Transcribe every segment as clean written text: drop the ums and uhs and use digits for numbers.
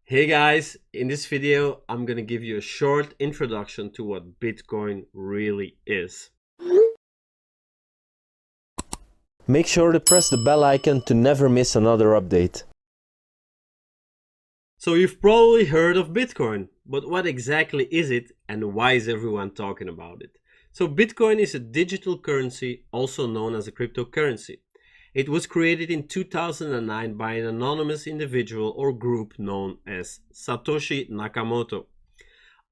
Hey guys, in this video I'm gonna give you a short introduction to what Bitcoin really is. Make sure to press the bell icon to never miss another update. So you've probably heard of Bitcoin, but what exactly is it and why is everyone talking about it? So Bitcoin is a digital currency, also known as a cryptocurrency. It was created in 2009 by an anonymous individual or group known as Satoshi Nakamoto.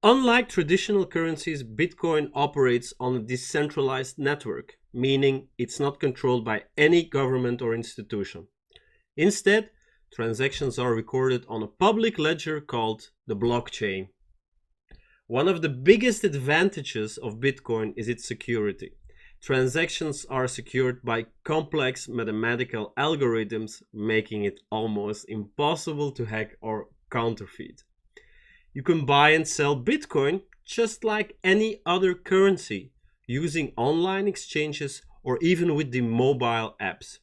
Unlike traditional currencies, Bitcoin operates on a decentralized network, meaning it's not controlled by any government or institution. Instead, transactions are recorded on a public ledger called the blockchain. One of the biggest advantages of Bitcoin is its security. Transactions are secured by complex mathematical algorithms, making it almost impossible to hack or counterfeit. You can buy and sell Bitcoin just like any other currency, using online exchanges or even with the mobile apps.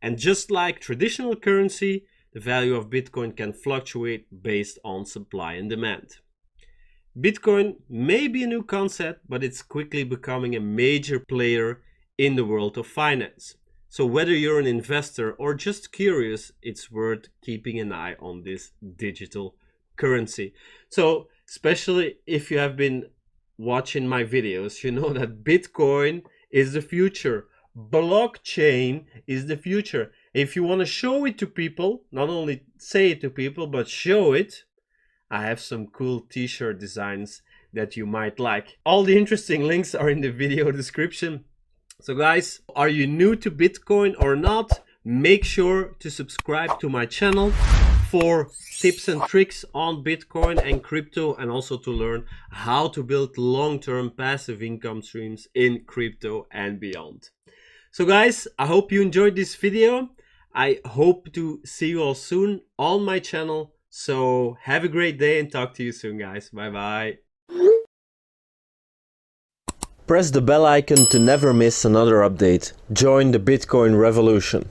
And just like traditional currency, the value of Bitcoin can fluctuate based on supply and demand. Bitcoin may be a new concept, but it's quickly becoming a major player in the world of finance. So whether you're an investor or just curious, it's worth keeping an eye on this digital currency. So especially if you have been watching my videos, you know that Bitcoin is the future. Blockchain is the future. If you want to show it to people, not only say it to people, but show it, I have some cool t-shirt designs that you might like. All the interesting links are in the video description. So guys, are you new to Bitcoin or not? Make sure to subscribe to my channel for tips and tricks on Bitcoin and crypto, and also to learn how to build long-term passive income streams in crypto and beyond. So guys, I hope you enjoyed this video. I hope to see you all soon on my channel. So have a great day and talk to you soon, guys. Bye bye. Press the bell icon to never miss another update. Join the Bitcoin revolution.